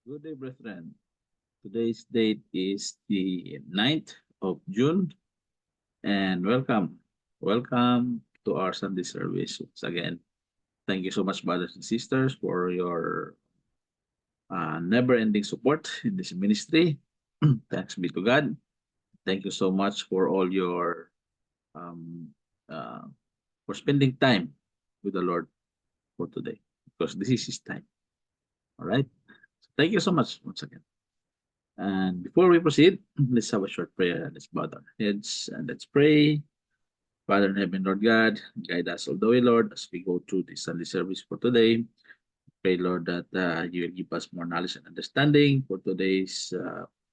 Good day, brethren. Today's date is the 9th of June, and welcome. Welcome to our Sunday service once again. Thank you so much, brothers and sisters, for your never ending support in this ministry. Thanks be to God. Thank you so much for all your um, uh, for spending time with the Lord for today, because this is His time. All right. So thank you so much once again. And before we proceed, let's have a short prayer. Let's bow our heads and let's pray. Father in heaven, Lord God, guide us all the way, Lord, as we go through this Sunday service for today. Pray, Lord, that you will give us more knowledge and understanding for today's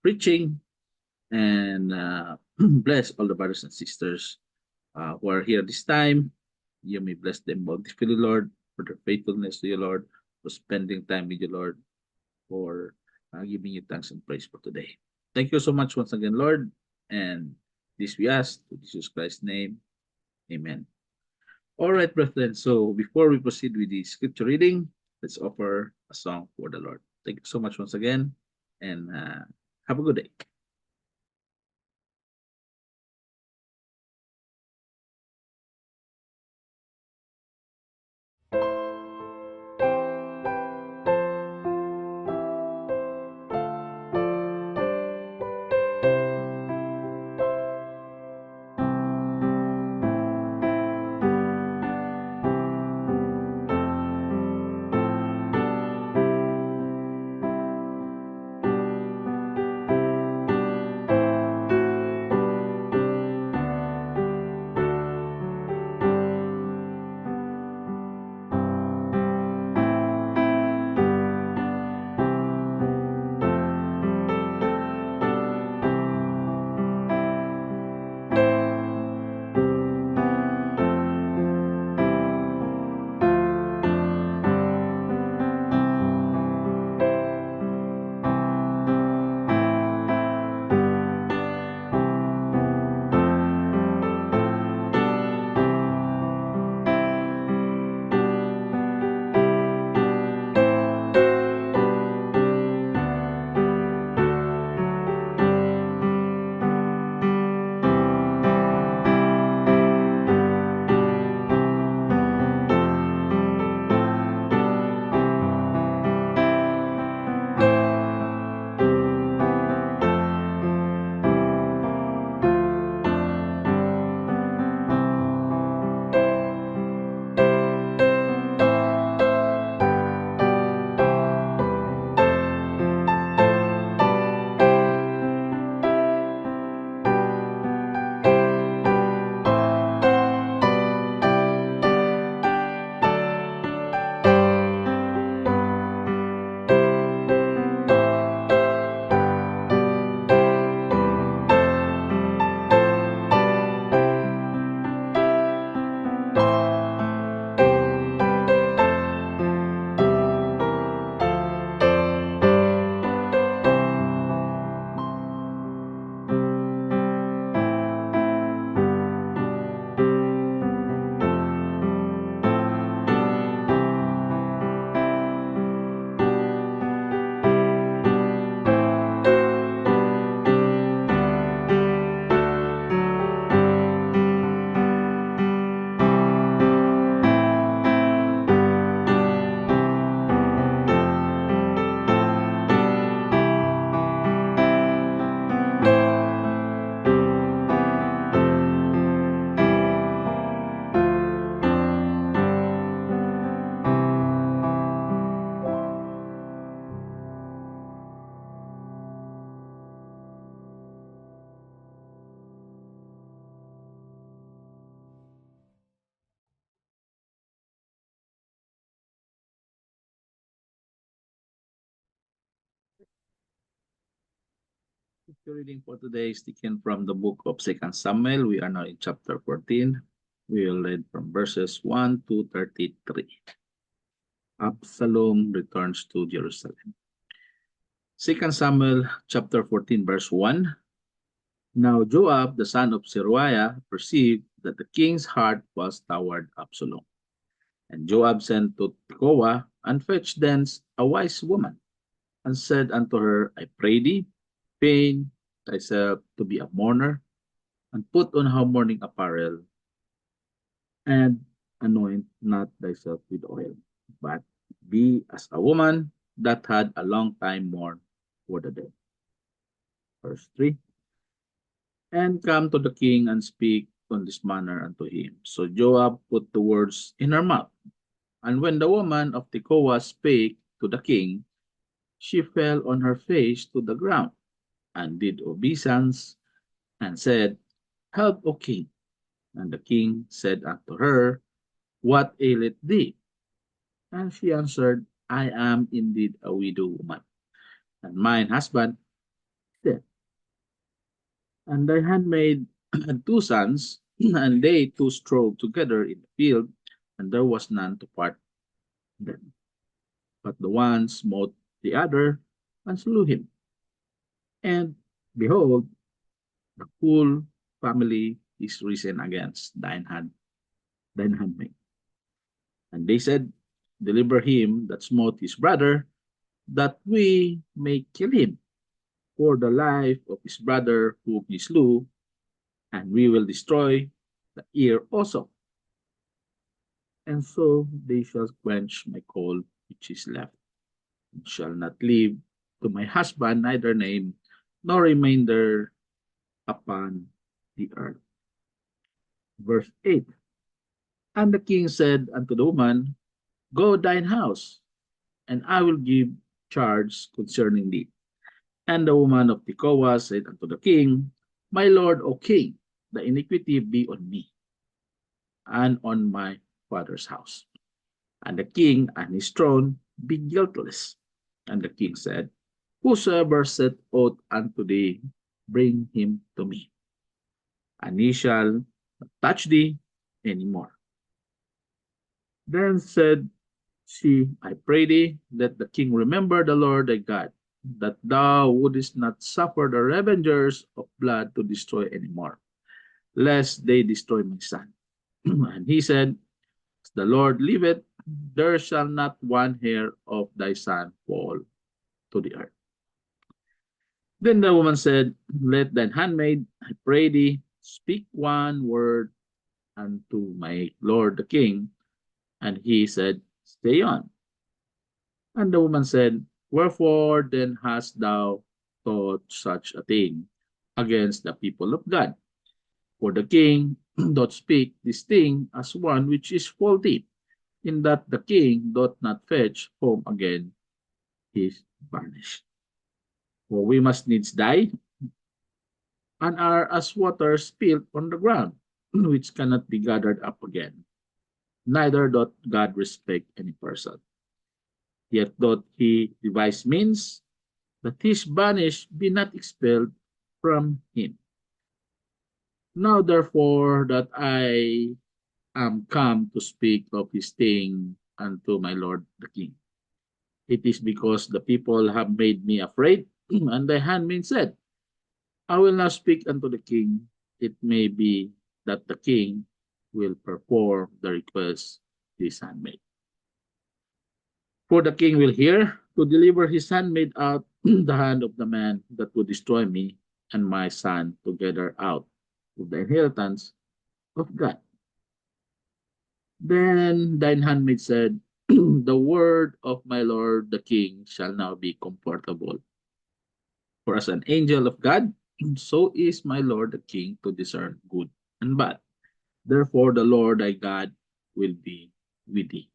preaching, and bless all the brothers and sisters who are here this time. You may bless them bountifully, Lord, for their faithfulness to you, Lord, for spending time with you, Lord, for giving you thanks and praise for today. Thank you so much once again, Lord. And this we ask to Jesus Christ's name. Amen. All right, brethren. So before we proceed with the scripture reading, let's offer a song for the Lord. Thank you so much once again, and have a good day. Scripture reading for today is taken from the book of Second Samuel. We are now in chapter 14. We will read from verses 1 to 33. Absalom returns to Jerusalem. Second Samuel chapter 14, verse 1. Now Joab, the son of Zeruiah, perceived that the king's heart was toward Absalom. And Joab sent to Tekoa and fetched thence a wise woman. and said unto her, I pray thee, feign thyself to be a mourner, and put on her mourning apparel, and anoint not thyself with oil, but be as a woman that had a long time mourned for the dead. Verse 3. And come to the king and speak on this manner unto him. So Joab put the words in her mouth. And when the woman of Tekoa spake to the king, she fell on her face to the ground, and did obeisance, and said, Help, O king. And the king said unto her, What aileth thee? And she answered, I am indeed a widow woman, and mine husband is dead. And thy handmaid had two sons, and they two strove together in the field, and there was none to part them. But the one smote the other, and slew him. And behold, the whole family is risen against thine handmaid. And they said, Deliver him that smote his brother, that we may kill him for the life of his brother whom he slew, and we will destroy the ear also. And so they shall quench my coal which is left, and shall not leave to my husband neither name nor remainder upon the earth. Verse 8. And the king said unto the woman, Go thine house, and I will give charge concerning thee. And the woman of Tekoa said unto the king, My lord, O king, the iniquity be on me, and on my father's house. And the king and his throne be guiltless. And the king said, Whosoever set oath unto thee, bring him to me, and he shall not touch thee any more. Then said she, I pray thee, let the king remember the Lord thy God, that thou wouldest not suffer the revengers of blood to destroy any more, lest they destroy my son. And he said, As the Lord liveth, there shall not one hair of thy son fall to the earth. Then the woman said, Let thine handmaid, I pray thee, speak one word unto my lord the king. And he said, Stay on. And the woman said, Wherefore then hast thou thought such a thing against the people of God? For the king doth speak this thing as one which is faulty, in that the king doth not fetch home again his banished. For we must needs die, and are as water spilled on the ground, which cannot be gathered up again. Neither doth God respect any person. Yet doth he devise means that his banished be not expelled from him. Now therefore that I am come to speak of his thing unto my lord the king, it is because the people have made me afraid. And the handmaid said, I will now speak unto the king. It may be that the king will perform the request of his handmaid. For the king will hear to deliver his handmaid out the hand of the man that would destroy me and my son together out of the inheritance of God. Then thine handmaid said, The word of my lord the king shall now be comfortable. For as an angel of God, so is my lord the king to discern good and bad. Therefore the Lord thy God will be with thee.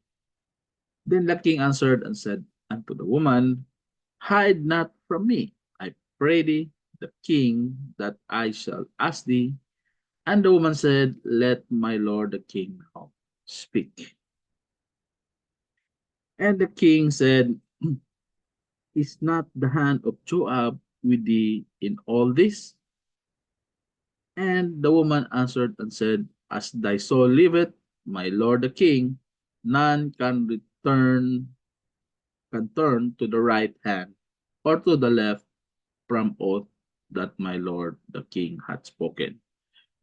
Then the king answered and said unto the woman, Hide not from me, I pray thee, the king, that I shall ask thee. And the woman said, Let my lord the king now speak. And the king said, Is not the hand of Joab with thee in all this? And the woman answered and said, As thy soul liveth, my lord the king, none can turn to the right hand or to the left from oath that my lord the king hath spoken.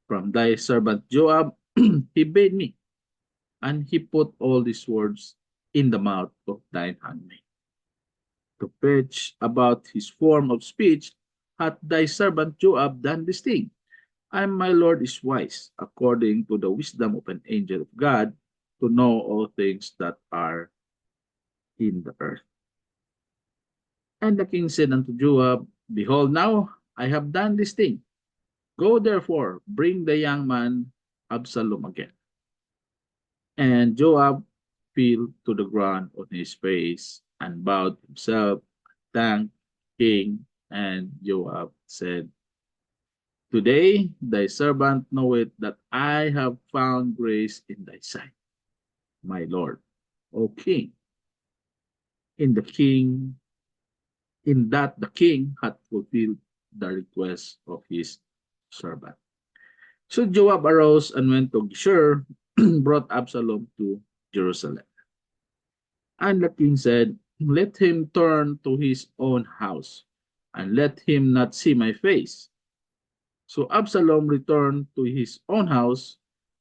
From thy servant Joab he bade me, and he put all these words in the mouth of thine handmaid. to preach about his form of speech, hath thy servant Joab done this thing. And my Lord is wise, according to the wisdom of an angel of God, to know all things that are in the earth. And the king said unto Joab, Behold, now I have done this thing. Go therefore, bring the young man Absalom again. And Joab fell to the ground on his face and bowed himself, thanked king. And Joab said, Today thy servant knoweth that I have found grace in thy sight, my lord, O king. In the king, in that the king hath fulfilled the request of his servant. So Joab arose and went to Geshur, brought Absalom to Jerusalem. And the king said, Let him turn to his own house, and let him not see my face. So Absalom returned to his own house,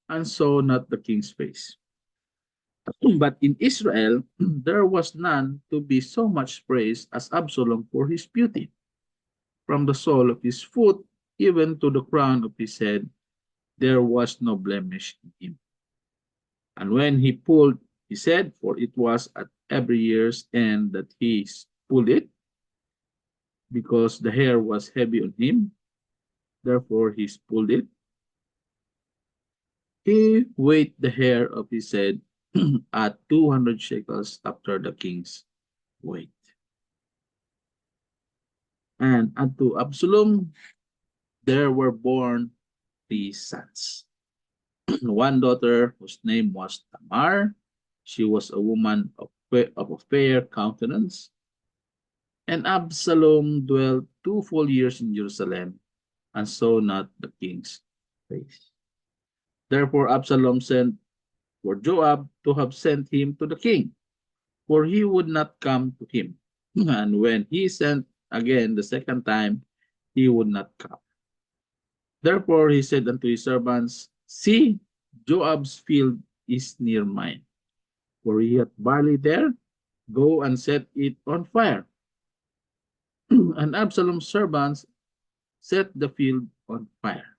and saw not the king's face. But in Israel there was none to be so much praised as Absalom for his beauty. From the sole of his foot even to the crown of his head, there was no blemish in him. And when he pulled his head, for it was at every year's end that he pulled it, because the hair was heavy on him, therefore he pulled it, he weighed the hair of his head at 200 shekels after the king's weight. And unto Absalom there were born 3 sons. One daughter whose name was Tamar. She was a woman of a fair countenance. And Absalom dwelt 2 full years in Jerusalem and saw not the king's face. Therefore Absalom sent for Joab to have sent him to the king, for he would not come to him. And when he sent again the second time, he would not come. Therefore he said unto his servants, See, Joab's field is near mine, for he hath barley there. Go and set it on fire. And Absalom's servants set the field on fire.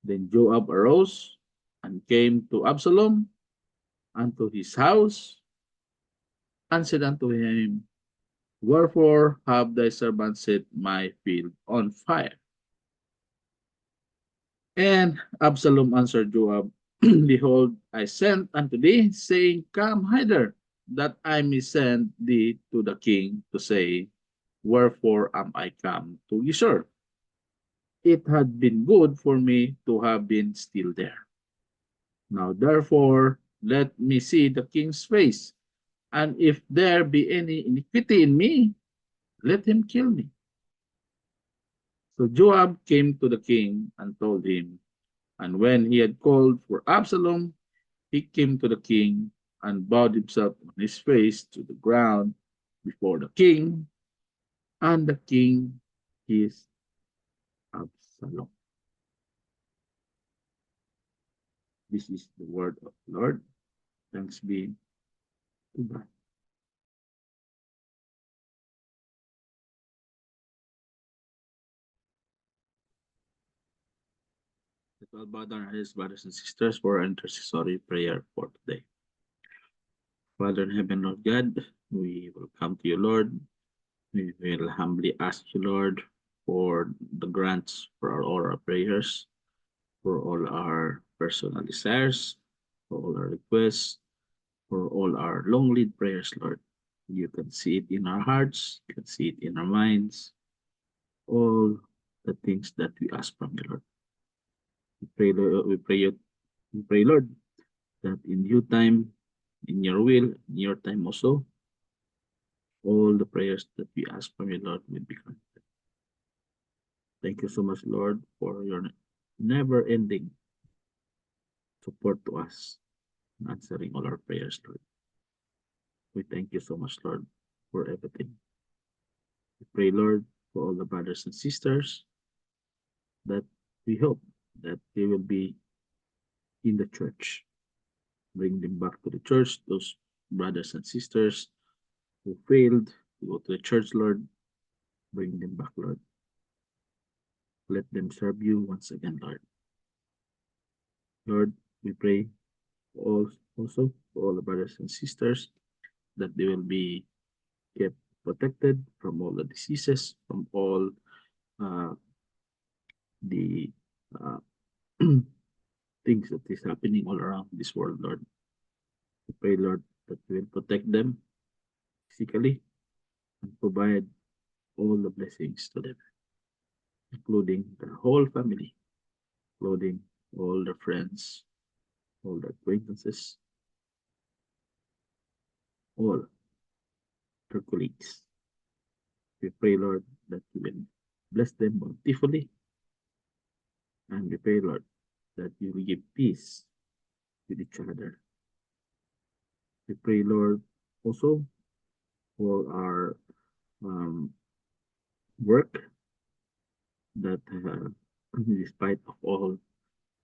Then Joab arose and came to Absalom unto his house, and said unto him, Wherefore have thy servants set my field on fire? And Absalom answered Joab, Behold, I sent unto thee, saying, Come hither, that I may send thee to the king to say, Wherefore am I come to Geshur? It had been good for me to have been still there. Now therefore let me see the king's face, and if there be any iniquity in me, let him kill me. So Joab came to the king and told him, and when he had called for Absalom, he came to the king and bowed himself on his face to the ground before the king, and the king kissed Absalom. This is the word of the Lord. Thanks be to God. Let all bow down our heads, brothers and sisters, for our intercessory prayer for today. Father in heaven, Lord God, we will come to you, Lord. We will humbly ask you, Lord, for the grants for all our prayers, for all our personal desires, for all our requests, for all our long lead prayers, Lord. You can see it in our hearts, you can see it in our minds, all the things that we ask from you, Lord. We pray, Lord, that in due time, in your will, in your time also, all the prayers that we ask from you, Lord, will be granted. Thank you so much, Lord, for your never-ending support to us, answering all our prayers, Lord. We thank you so much, Lord, for everything. We pray, Lord, for all the brothers and sisters that we hope that they will be in the church. Bring them back to the church, those brothers and sisters who failed go to the church, Lord. Bring them back, Lord. Let them serve you once again, Lord. Lord, we pray also for all the brothers and sisters that they will be kept protected from all the diseases, from all uh, the uh, things that is happening all around this world, Lord. We pray, Lord, that you will protect them physically and provide all the blessings to them, including their whole family, including all their friends, all their acquaintances, all their colleagues. We pray, Lord, that you will bless them bountifully, and we pray, Lord, that you will give peace with each other. We pray, Lord, also for our work that despite of all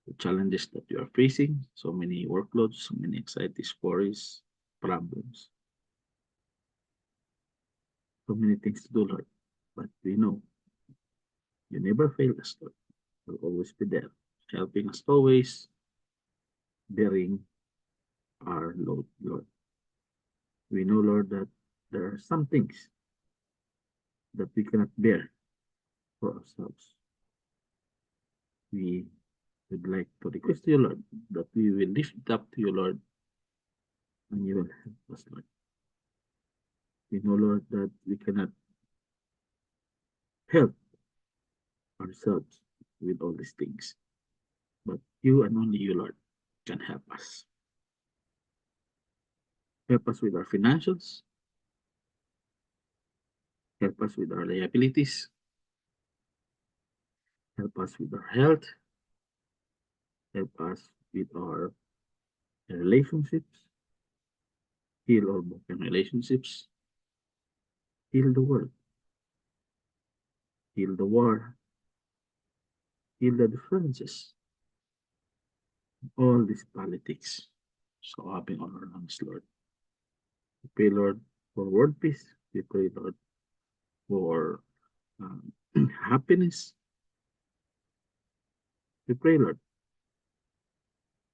the challenges that you are facing, so many workloads, so many anxieties, worries, problems, so many things to do, Lord. But we know you never fail us, Lord. You'll always be there, helping us always, bearing our load, Lord. We know, Lord, that there are some things that we cannot bear for ourselves. We would like to request to you, Lord, that we will lift it up to you, Lord, and you will help us, Lord. We know, Lord, that we cannot help ourselves with all these things, but you and only you, Lord, can help us. Help us with our financials, help us with our liabilities, help us with our health, help us with our relationships, heal all broken relationships, heal the world, heal the war, heal the differences, all these politics so happening all around us, Lord. We pray, Lord, for world peace. We pray, Lord, for um, happiness. We pray, Lord,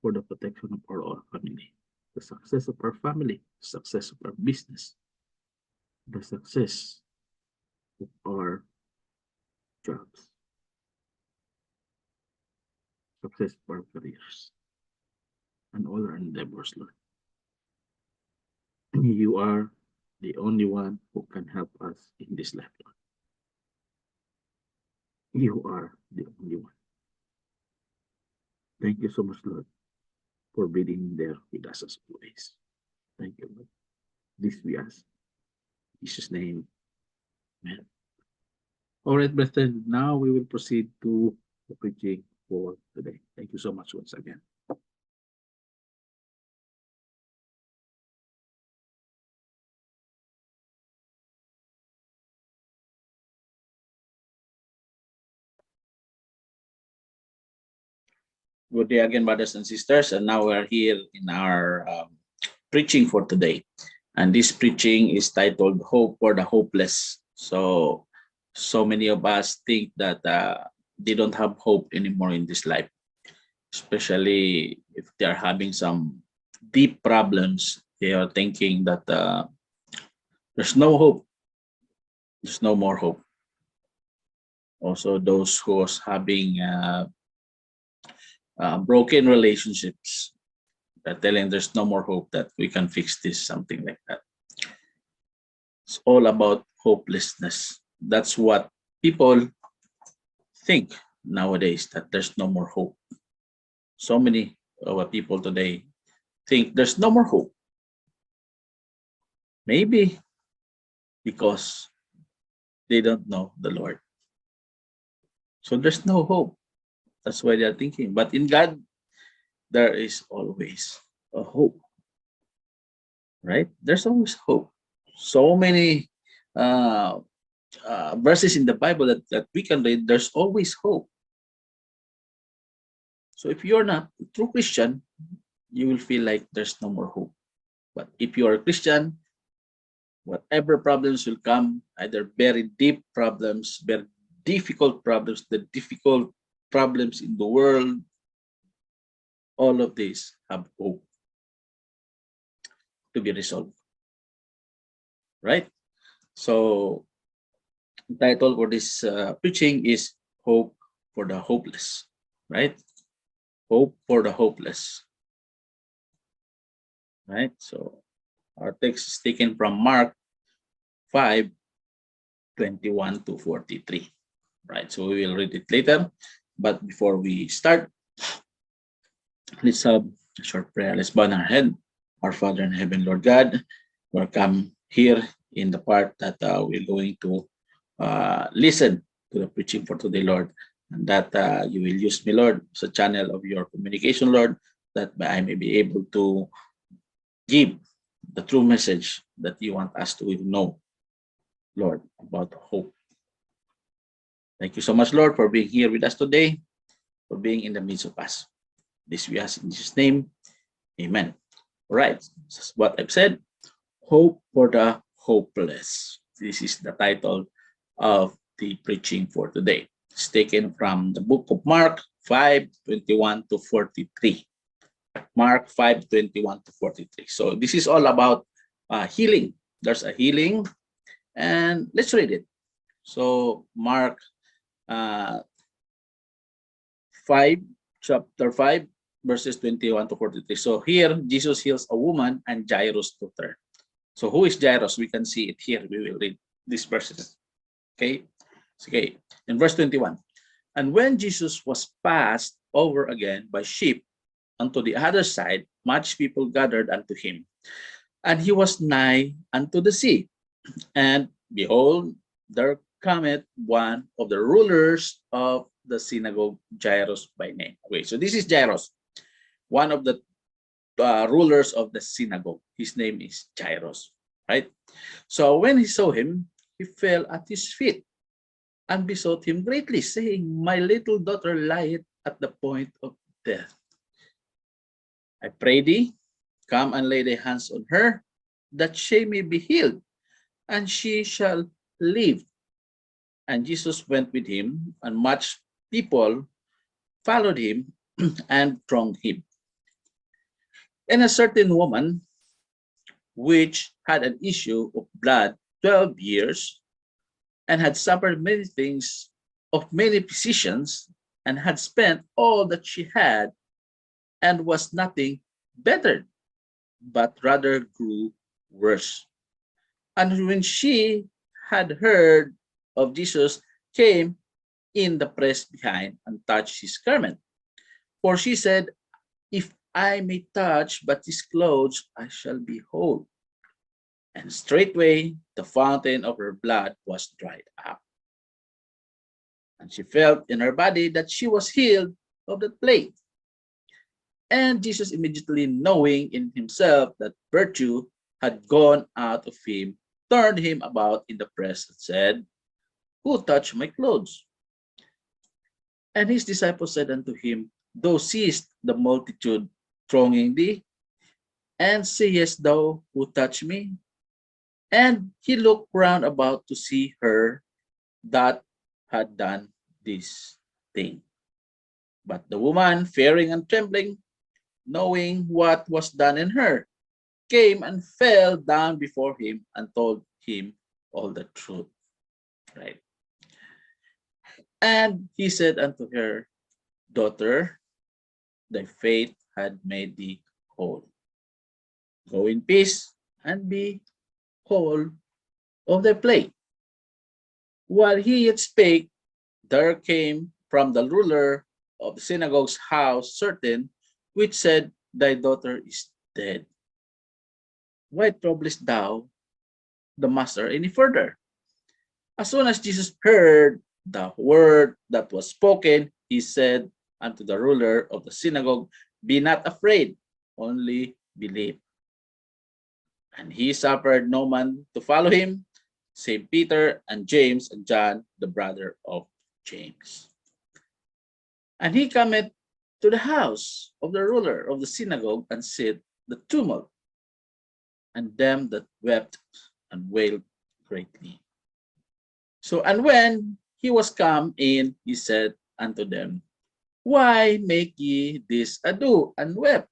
for the protection of our family, the success of our family, the success of our business, the success of our jobs, success of our careers, and all our endeavors, Lord. You are the only one who can help us in this life, Lord. You are the only one. Thank you so much, Lord, for being there with us as always. Thank you, Lord. This we ask. In Jesus' name, amen. All right, brethren, now we will proceed to the preaching for today. Thank you so much once again. Good day again, brothers and sisters. And now we're here in our preaching for today. And this preaching is titled Hope for the Hopeless. So many of us think that they don't have hope anymore in this life, especially if they are having some deep problems. They are thinking that there's no hope. There's no more hope. Also, those who was having broken relationships, telling there's no more hope that we can fix this, something like that. It's all about hopelessness. That's what people think nowadays, that there's no more hope. So many of our people today think there's no more hope. Maybe because they don't know the Lord. So there's no hope. That's why they're thinking. But in God, there is always a hope. Right? There's always hope. So many verses in the Bible that we can read, there's always hope. So if you're not a true Christian, you will feel like there's no more hope. But if you are a Christian, Whatever problems will come, either very deep problems, very difficult problems, the difficult problems in the world, all of these have hope to be resolved, right? So, the title for this preaching is Hope for the Hopeless, right? Hope for the hopeless, right? So, our text is taken from Mark 5:21 to 43, right? So, we will read it later. But before we start, let's have a short prayer. Let's bow our head. Our Father in heaven, Lord God, welcome here in the part that we're going to listen to the preaching for today, Lord, and that you will use me, Lord, as a channel of your communication, Lord, that I may be able to give the true message that you want us to know, Lord, about hope. Thank you so much, Lord, for being here with us today, for being in the midst of us. This we ask in Jesus' name. Amen. All right. This is what I've said. Hope for the hopeless. This is the title of the preaching for today. It's taken from the book of Mark 5:21 to 43. Mark 5:21 to 43. So this is all about healing. There's a healing, and let's read it. So Mark uh, 5, chapter 5, verses 21 to 43. So here, Jesus heals a woman and Jairus to turn. So who is Jairus? We can see it here. We will read these verses. Okay. Okay. In verse 21. And when Jesus was passed over again by ship unto the other side, much people gathered unto him. And he was nigh unto the sea. And behold, there cometh one of the rulers of the synagogue, Jairus by name. Okay, so this is Jairus, one of the rulers of the synagogue. His name is Jairus, right? So when he saw him, he fell at his feet and besought him greatly, saying, My little daughter lieth at the point of death. I pray thee, come and lay thy hands on her, that she may be healed, and she shall live. And Jesus went with him, and much people followed him and thronged him. And a certain woman, which had an issue of blood 12 years, and had suffered many things of many physicians, and had spent all that she had, and was nothing bettered, but rather grew worse. And when she had heard of Jesus, came in the press behind and touched his garment. For she said, If I may touch but his clothes, I shall be whole. And straightway the fountain of her blood was dried up. And she felt in her body that she was healed of that plague. And Jesus, immediately knowing in himself that virtue had gone out of him, turned him about in the press and said, Who touched my clothes? And his disciples said unto him, Thou seest the multitude thronging thee, and sayest thou, Who touched me? And he looked round about to see her that had done this thing. But the woman, fearing and trembling, knowing what was done in her, came and fell down before him and told him all the truth. Right. And he said unto her, Daughter, thy faith had made thee whole. Go in peace and be whole of thy plague. While he yet spake, there came from the ruler of the synagogue's house certain which said, Thy daughter is dead. Why troublest thou the master any further? As soon as Jesus heard the word that was spoken, he said unto the ruler of the synagogue, Be not afraid, only believe. And he suffered no man to follow him, save Peter and James and John, the brother of James. And he cometh to the house of the ruler of the synagogue and said, The tumult, and them that wept and wailed greatly. So, and when he was come in, he said unto them, Why make ye this ado and wept?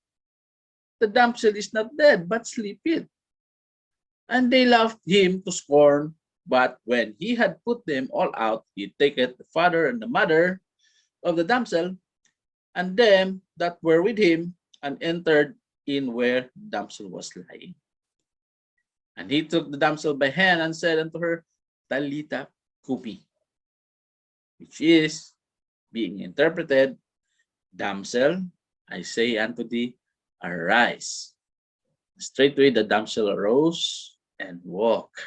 The damsel is not dead, but sleepeth. And they laughed him to scorn. But when he had put them all out, he taketh the father and the mother of the damsel, and them that were with him, and entered in where the damsel was lying. And he took the damsel by hand and said unto her, Talita Kumi, which is being interpreted, Damsel, I say unto thee, arise. Straightway the damsel arose and walked,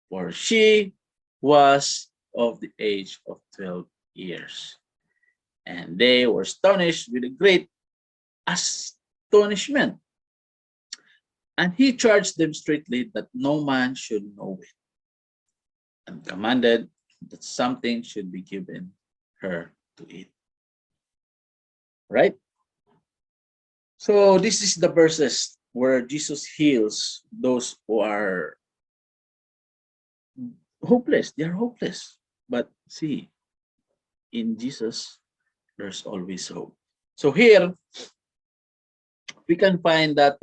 for she was of the age of 12 years. And they were astonished with a great astonishment. And he charged them straitly that no man should know it, and commanded that something should be given her to eat. Right? So this is the verses where Jesus heals those who are hopeless. They are hopeless. But see, in Jesus, there's always hope. So here, we can find that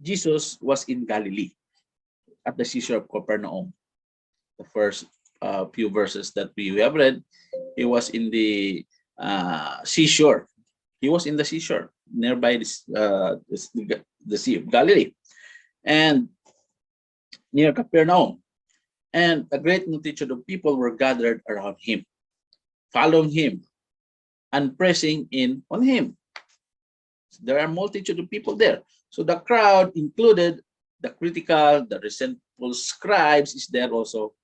Jesus was in Galilee at the seashore of Capernaum. The first few verses that we have read, he was in the seashore. He was in the seashore nearby the Sea of Galilee and near Capernaum. And a great multitude of people were gathered around him, following him and pressing in on him. There are a multitude of people there. So the crowd included the critical, the resentful scribes is there also.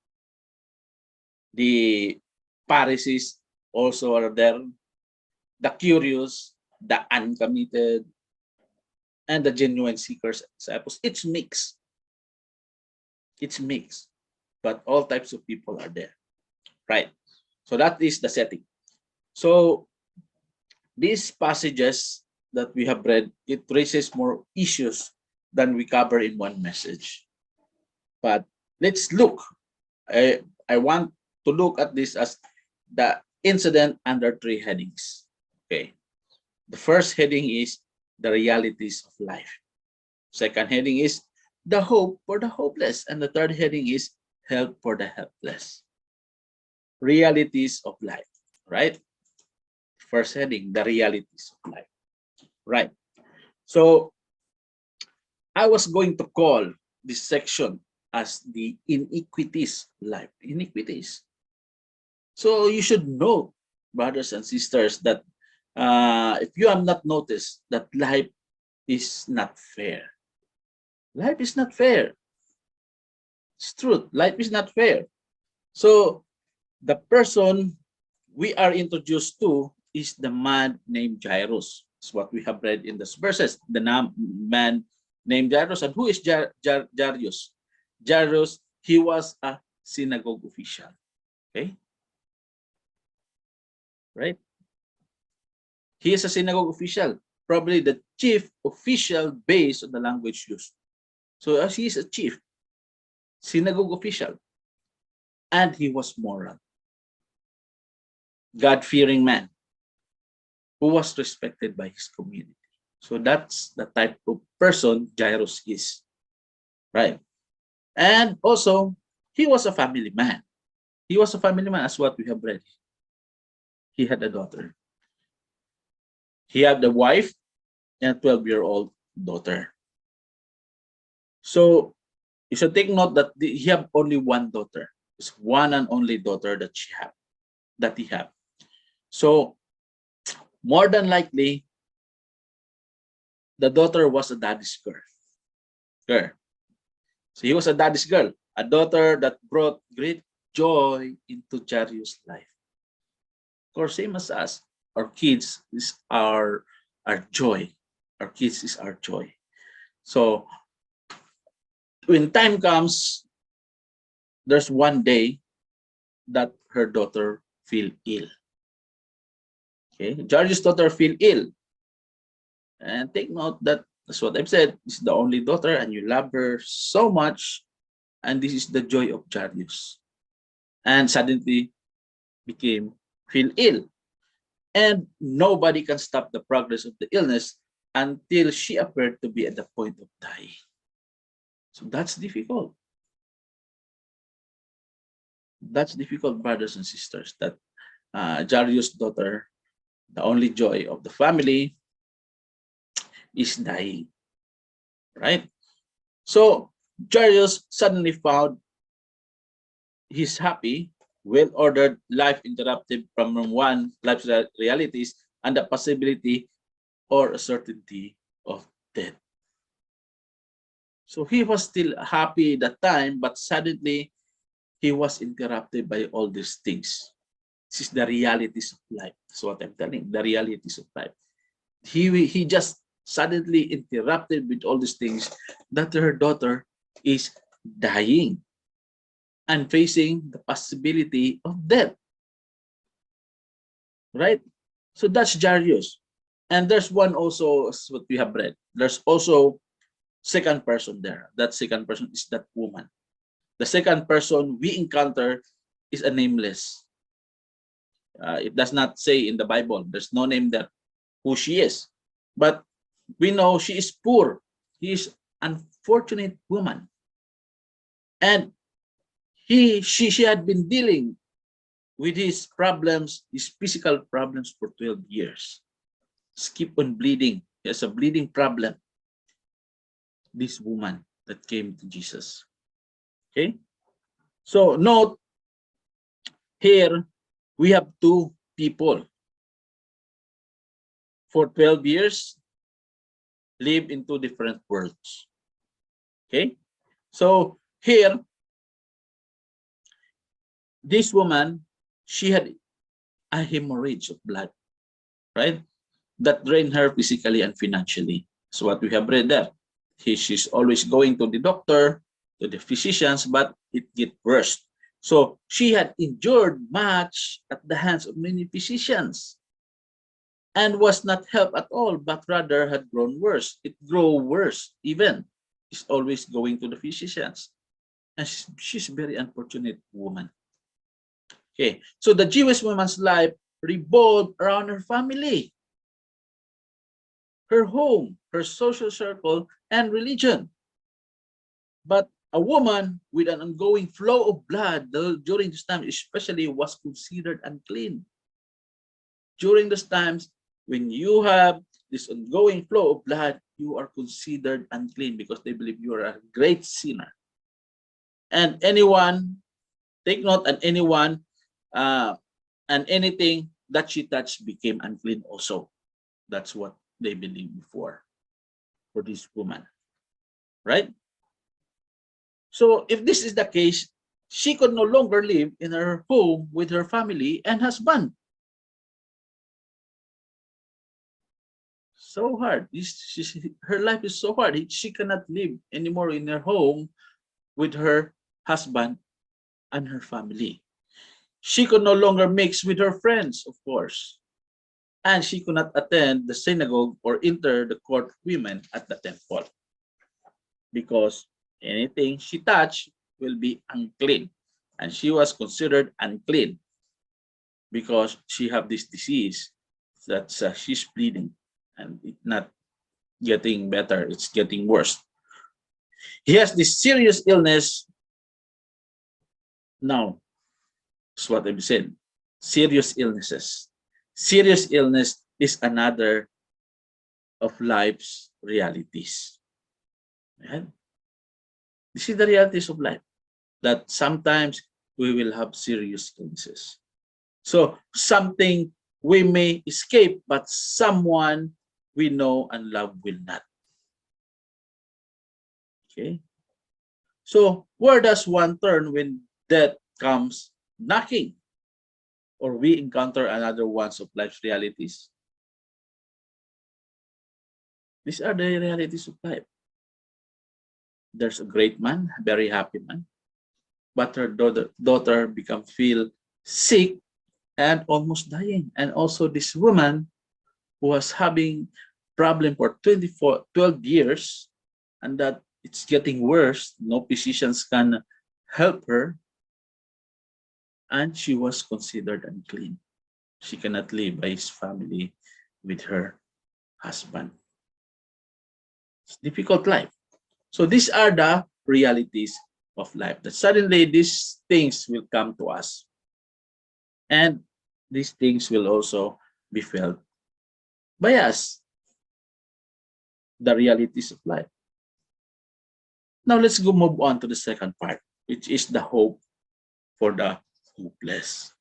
The Pharisees also are there. The curious, the uncommitted, and the genuine seekers and disciples. It's mixed. It's mixed. But all types of people are there. Right. So that is the setting. So these passages that we have read, it raises more issues than we cover in one message. But let's look. I want to look at this as the incident under three headings. Okay. The first heading is the realities of life. Second heading is the hope for the hopeless. And the third heading is help for the helpless. Realities of life, right? First heading, the realities of life, right? So I was going to call this section as the iniquities life, iniquities. So you should know, brothers and sisters, that if you have not noticed that life is not fair. Life is not fair. It's truth. Life is not fair. So the person we are introduced to is the man named Jairus. It's what we have read in the verses. The man named Jairus. And who is Jairus? Jairus, he was a synagogue official. Okay? Right? He is a synagogue official, probably the chief official based on the language used. So as he is a chief, synagogue official, and he was moral, God-fearing man who was respected by his community. So that's the type of person Jairus is, right? And also, he was a family man. He was a family man, as what we have read. He had a daughter. He had a wife and a 12-year-old daughter. So you should take note that he had only one daughter. It's one and only daughter that he had. So more than likely, the daughter was a daddy's girl. So he was a daddy's girl, a daughter that brought great joy into Jairus' life. Of course, same as us, our kids is our joy. Our kids is our joy. So when time comes, there's one day that her daughter feel ill. Okay, Jairus' daughter feel ill. And take note that That's what I've said. This is the only daughter, and you love her so much. And this is the joy of Jairus. And suddenly became feel ill. And nobody can stop the progress of the illness until she appeared to be at the point of dying. So that's difficult. That's difficult, brothers and sisters, that Jairus' daughter, the only joy of the family, is dying, right? So Jairus suddenly found his happy, well-ordered life interrupted from one life's realities and the possibility or a certainty of death. So he was still happy that time, but suddenly he was interrupted by all these things. This is the realities of life. That's what I'm telling, the realities of life. He just suddenly interrupted with all these things that her daughter is dying and facing the possibility of death. Right? So that's Jairus. And there's one also, as what we have read. There's also second person there. That second person is that woman. The second person we encounter is a nameless. It does not say in the Bible. There's no name there who she is. But we know she is poor. He is unfortunate woman. And she had been dealing with his problems, his physical problems for 12 years. Keep on bleeding. He has a bleeding problem. This woman that came to Jesus. Okay? So note here we have two people. For 12 years, live in two different worlds. Okay? So here, this woman, she had a hemorrhage of blood, right? That drained her physically and financially. So what we have read there. She's always going to the doctor, to the physicians, but it get worse. So she had endured much at the hands of many physicians and was not helped at all, but rather had grown worse. It grew worse even. She's always going to the physicians. And she's a very unfortunate woman. Okay, so the Jewish woman's life revolved around her family, her home, her social circle, and religion. But a woman with an ongoing flow of blood during this time especially was considered unclean. During these times, when you have this ongoing flow of blood, you are considered unclean because they believe you are a great sinner. And anyone, take note, and anyone and anything that she touched became unclean also. That's what they believed before for this woman, right? So if this is the case, she could no longer live in her home with her family and husband. So hard. Her life is so hard. She cannot live anymore in her home with her husband and her family. She could no longer mix with her friends, of course. And she could not attend the synagogue or enter the court of women at the temple because anything she touched will be unclean. And she was considered unclean because she have this disease that she's bleeding and it's not getting better, it's getting worse. He has this serious illness now. That's what I'm saying. Serious illnesses. Serious illness is another of life's realities. Right? This is the realities of life, that sometimes we will have serious illnesses. So something we may escape, but someone we know and love will not. Okay? So where does one turn when death comes knocking? Or we encounter another ones of life's realities? These are the realities of life. There's a great man, a very happy man, but her daughter feel sick and almost dying. And also this woman who was having problem for 12 years, and that it's getting worse. No physicians can help her, and she was considered unclean. She cannot live by his family with her husband. It's difficult life. So these are the realities of life. That suddenly these things will come to us, and these things will also be felt by us. The realities of life. Now let's go move on to the second part, which is the hope for the hopeless.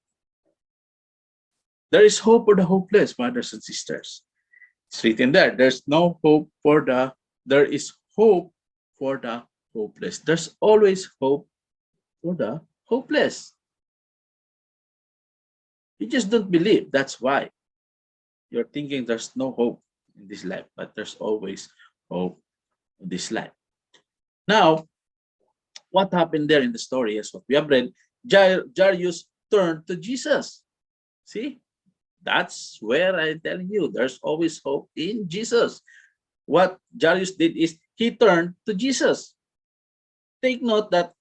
There is hope for the hopeless, brothers and sisters. It's written there. There is hope for the hopeless. There's always hope for the hopeless. You just don't believe. That's why you're thinking there's no hope in this life, but there's always hope in this life. Now, what happened there in the story is what we have read. Jairus turned to Jesus. See, that's where I'm telling you there's always hope in Jesus. What Jairus did is he turned to Jesus. Take note that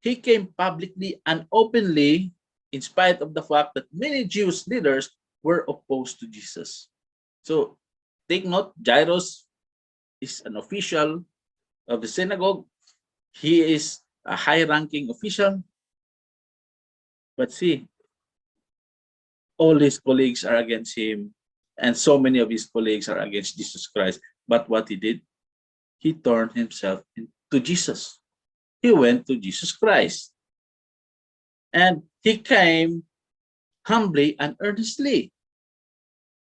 he came publicly and openly, in spite of the fact that many Jewish leaders were opposed to Jesus. So take note, Jairus is an official of the synagogue. He is a high-ranking official. But see, all his colleagues are against him, and so many of his colleagues are against Jesus Christ. But what he did, he turned himself into Jesus. He went to Jesus Christ. And he came humbly and earnestly.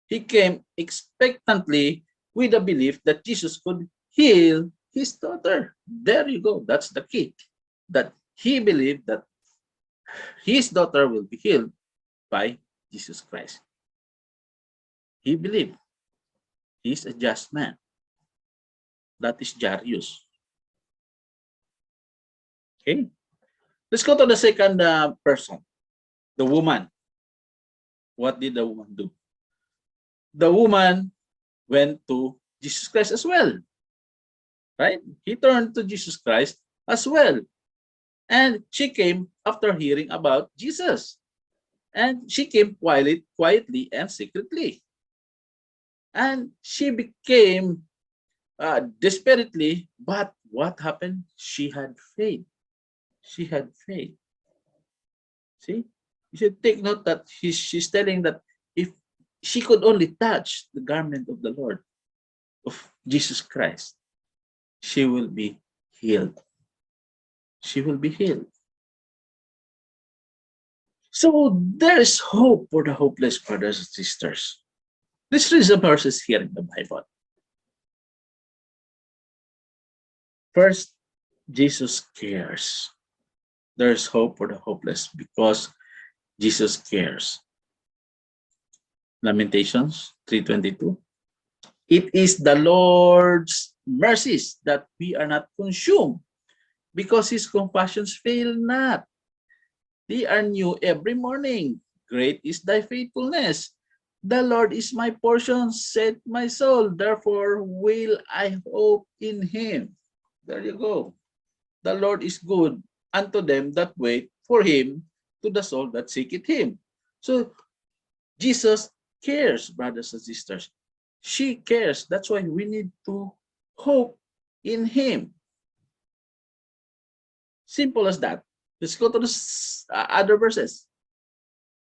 He came expectantly with the belief that Jesus could heal his daughter. There you go. That's the key. That he believed that his daughter will be healed by Jesus Christ. He believed. He's a just man. That is Jairus. Okay. Let's go to the second person, the woman. What did the woman do? The woman went to Jesus Christ as well. Right? He turned to Jesus Christ as well. And she came after hearing about Jesus. And she came quietly and secretly. And she became desperately, but what happened? She had faith. She had faith. See? You should take note that she's telling that if she could only touch the garment of the Lord, of Jesus Christ, she will be healed. She will be healed. So there is hope for the hopeless, brothers and sisters. Let's read some verses here in the Bible. First, Jesus cares. There is hope for the hopeless because Jesus cares. Lamentations 3:22. It is the Lord's mercies that we are not consumed, because his compassions fail not. They are new every morning. Great is thy faithfulness. The Lord is my portion, said my soul. Therefore will I hope in him. There you go. The Lord is good unto them that wait for him, to the soul that seeketh him. So Jesus cares, brothers and sisters. She cares. That's why we need to hope in him. Simple as that. Let's go to the other verses.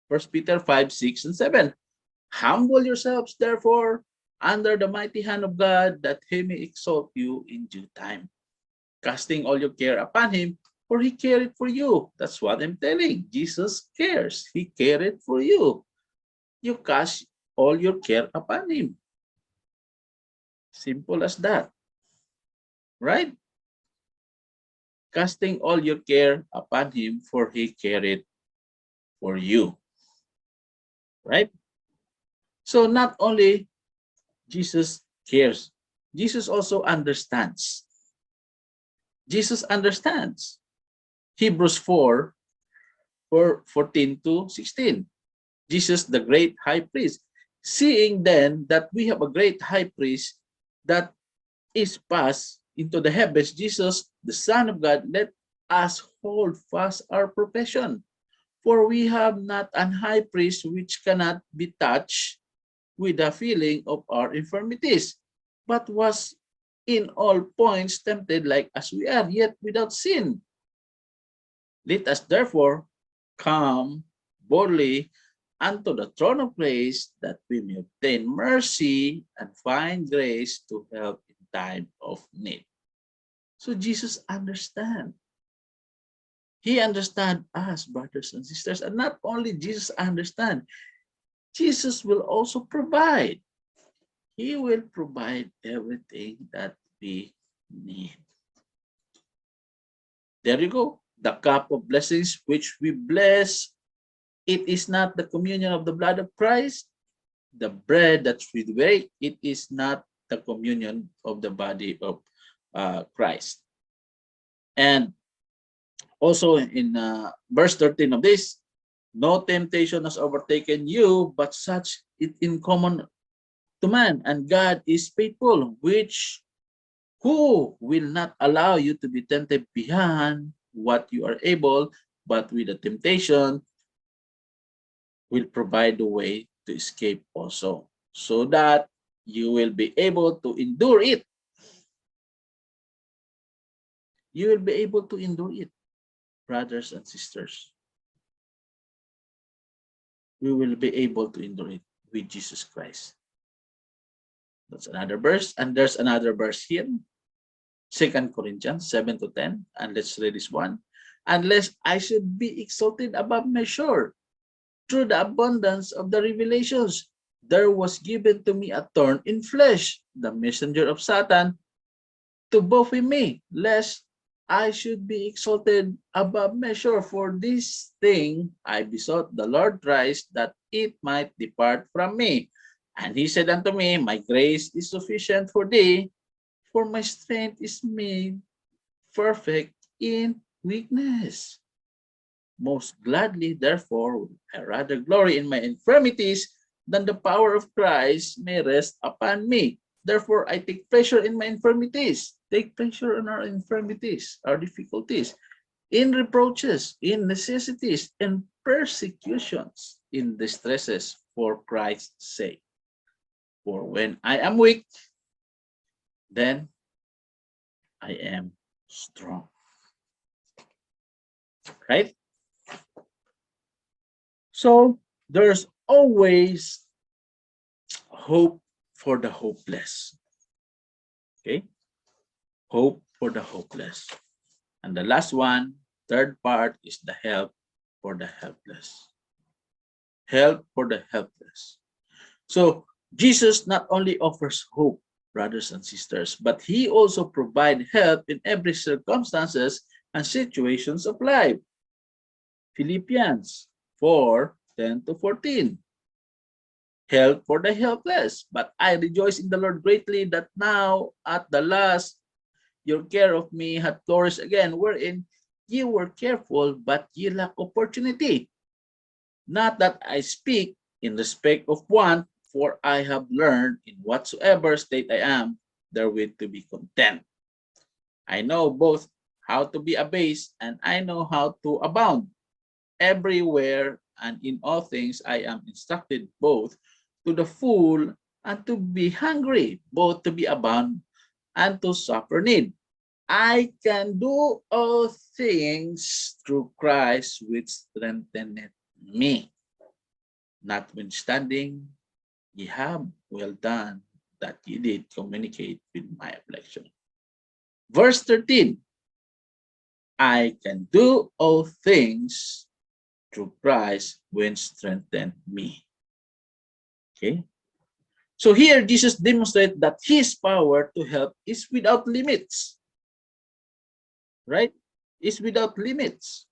1 Peter 5:6 and 7. Humble yourselves, therefore, under the mighty hand of God, that he may exalt you in due time, casting all your care upon him, for he cared for you. That's what I'm telling. Jesus cares. He cared for you. You cast all your care upon him. Simple as that. Right? Casting all your care upon him, for he cared for you. Right? So not only Jesus cares, Jesus also understands. Jesus understands. Hebrews 4:14 to 16. Jesus, the great high priest. Seeing then that we have a great high priest that is passed into the heavens, Jesus, the Son of God, let us hold fast our profession. For we have not an high priest which cannot be touched with the feeling of our infirmities, but was in all points tempted like as we are, yet without sin. Let us therefore come boldly unto the throne of grace that we may obtain mercy and find grace to help in time of need. So Jesus understands. He understands us, brothers and sisters. And not only Jesus understands, Jesus will also provide. He will provide everything that we need. There you go. The cup of blessings which we bless, it is not the communion of the blood of Christ. The bread that we break, it is not the communion of the body of Christ. And also in verse 13 of this, no temptation has overtaken you, but such it in common to man, and God is faithful, who will not allow you to be tempted beyond what you are able, but with the temptation will provide the way to escape also, so that you will be able to endure it. You will be able to endure it, brothers and sisters. We will be able to endure it with Jesus Christ. That's another verse. And there's another verse here, 2 Corinthians 7 to 10. And let's read this one. Unless I should be exalted above measure through the abundance of the revelations, there was given to me a thorn in flesh, the messenger of Satan, to buffet me, lest I should be exalted above measure. For this thing I besought the Lord thrice, that it might depart from me. And he said unto me, my grace is sufficient for thee, for my strength is made perfect in weakness. Most gladly, therefore, I rather glory in my infirmities, than the power of Christ may rest upon me. Therefore, I take pleasure in my infirmities. Take pleasure in our infirmities, our difficulties, in reproaches, in necessities, in persecutions, in distresses for Christ's sake. For when I am weak, then I am strong. Right? So there's always hope for the hopeless. Okay? Hope for the hopeless. And the last one, third part, is the help for the helpless. Help for the helpless. So Jesus not only offers hope, brothers and sisters, but he also provides help in every circumstances and situations of life. Philippians 4:10 to 14. Help for the helpless. But I rejoice in the Lord greatly that now at the last your care of me hath flourished again, wherein ye were careful, but ye lack opportunity. Not that I speak in respect of want, for I have learned in whatsoever state I am, therewith to be content. I know both how to be abased, and I know how to abound. Everywhere and in all things I am instructed both to the full and to be hungry, both to be abound and to suffer need. I can do all things through Christ which strengtheneth me. Notwithstanding, ye have well done that ye did communicate with my affliction. Verse 13, I can do all things through Christ when strengthened me. Okay? So here, Jesus demonstrates that his power to help is without limits. Right? Is without limits.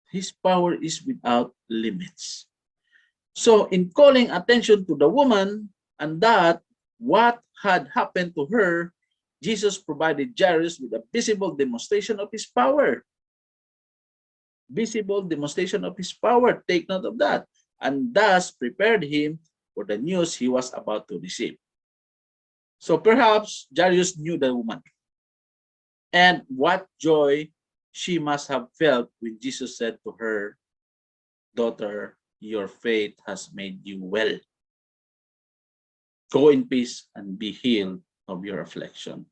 His power is without limits. So in calling attention to the woman and that what had happened to her, Jesus provided Jairus with a visible demonstration of his power. Visible demonstration of his power. Take note of that. And thus prepared him for the news he was about to receive. So perhaps Jairus knew the woman and what joy she must have felt when Jesus said to her, "Daughter, your faith has made you well. Go in peace and be healed of your affliction."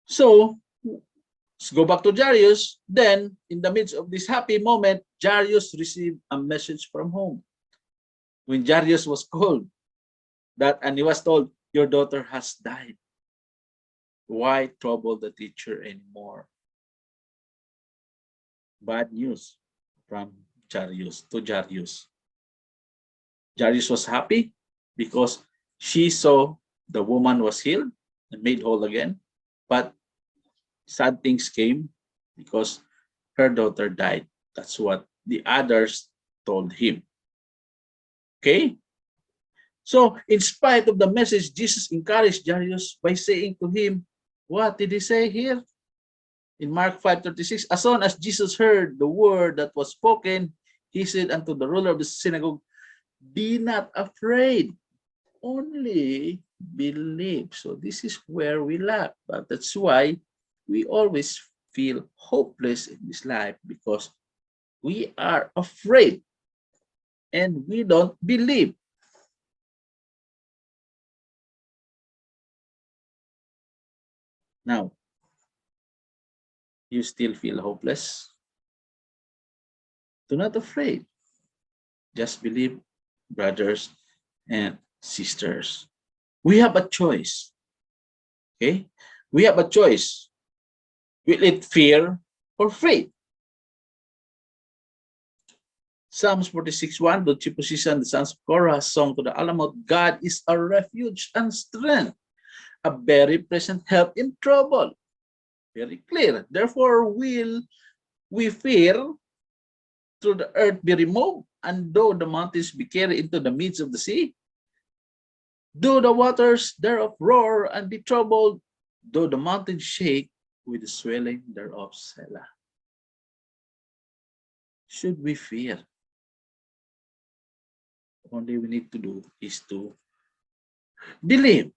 So let's go back to Jairus. Then, in the midst of this happy moment, Jairus received a message from home. When Jairus was called, and he was told, "Your daughter has died. Why trouble the teacher anymore?" Bad news from Jairus to Jairus. Jairus was happy because she saw the woman was healed and made whole again. But sad things came because her daughter died. That's what the others told him. Okay? So, in spite of the message, Jesus encouraged Jairus by saying to him, what did he say here? In Mark 5:36, as soon as Jesus heard the word that was spoken, he said unto the ruler of the synagogue, "Be not afraid, only believe." So this is where we lack, but that's why we always feel hopeless in this life, because we are afraid and we don't believe. Now, you still feel hopeless? Do not afraid. Just believe, brothers and sisters. We have a choice. Okay? We have a choice. Will it fear or faith? Psalms 46:1, the chief musician, the sons of Korah, song to the Alamot, God is our refuge and strength, a very present help in trouble. Very clear. Therefore, will we fear, through the earth be removed, and though the mountains be carried into the midst of the sea, though the waters thereof roar and be troubled, though the mountains shake with the swelling thereof, Selah. Should we fear? Only we need to do is to believe,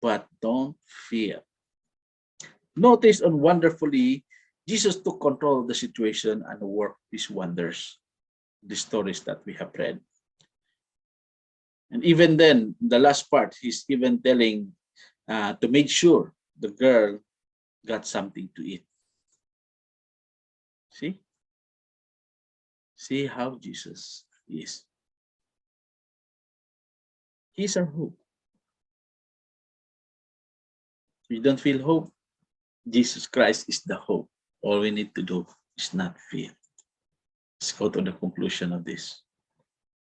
but don't fear. Notice on wonderfully, Jesus took control of the situation and worked his wonders. The stories that we have read. And even then, the last part, he's even telling to make sure the girl got something to eat. See? See how Jesus is. He's our hope. If you don't feel hope, Jesus Christ is the hope. All we need to do is not fear. Let's go to the conclusion of this.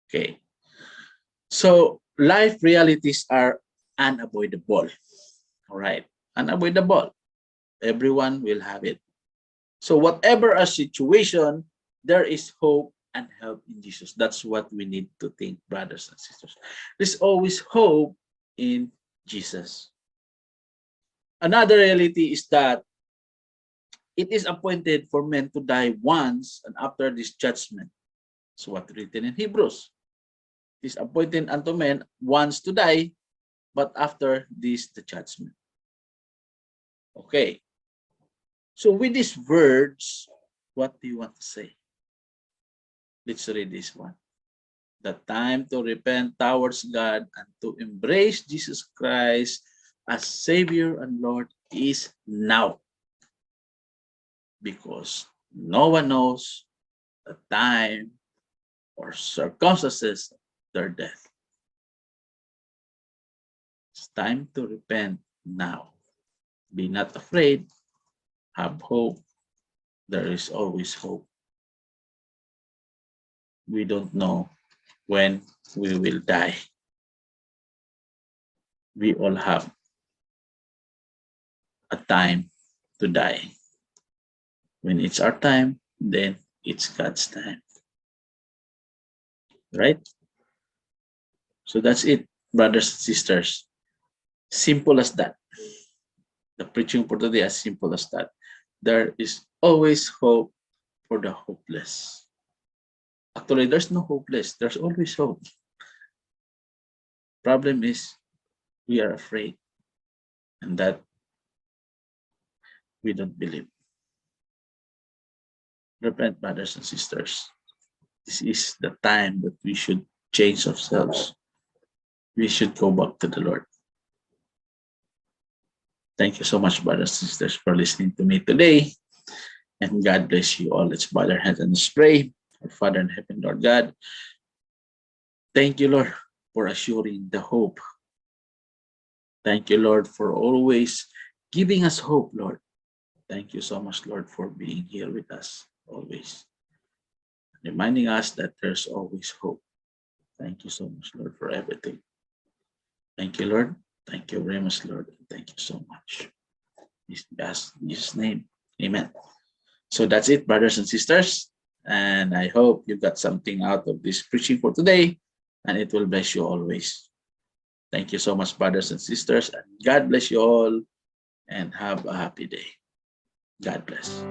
Okay. So life realities are unavoidable. All right. Unavoidable. Everyone will have it. So whatever our situation, there is hope and help in Jesus. That's what we need to think, brothers and sisters. There's always hope in Jesus. Another reality is that it is appointed for men to die once, and after this judgment. So what written in Hebrews. It is appointed unto men once to die, but after this the judgment. Okay. So with these words, what do you want to say? Let's read this one. The time to repent towards God and to embrace Jesus Christ as Savior and Lord is now. Because no one knows the time or circumstances of their death. It's time to repent now. Be not afraid. Have hope. There is always hope. We don't know when we will die. We all have a time to die. When it's our time, then it's God's time. Right? So that's it, brothers and sisters. Simple as that. The preaching for today as simple as that. There is always hope for the hopeless. Actually, there's no hopeless. There's always hope. Problem is we are afraid and that we don't believe. Repent, brothers and sisters. This is the time that we should change ourselves. We should go back to the Lord. Thank you so much, brothers and sisters, for listening to me today. And God bless you all. Let's bow our heads and let's pray. Our Father in heaven, Lord God, thank you, Lord, for assuring the hope. Thank you, Lord, for always giving us hope, Lord. Thank you so much, Lord, for being here with us always, reminding us that there's always hope. Thank you so much, Lord, for everything. Thank you, Lord. Thank you very much, Lord. Thank you so much. In Jesus' name, amen. So that's it, brothers and sisters. And I hope you got something out of this preaching for today, and it will bless you always. Thank you so much, brothers and sisters. And God bless you all, and have a happy day. God bless.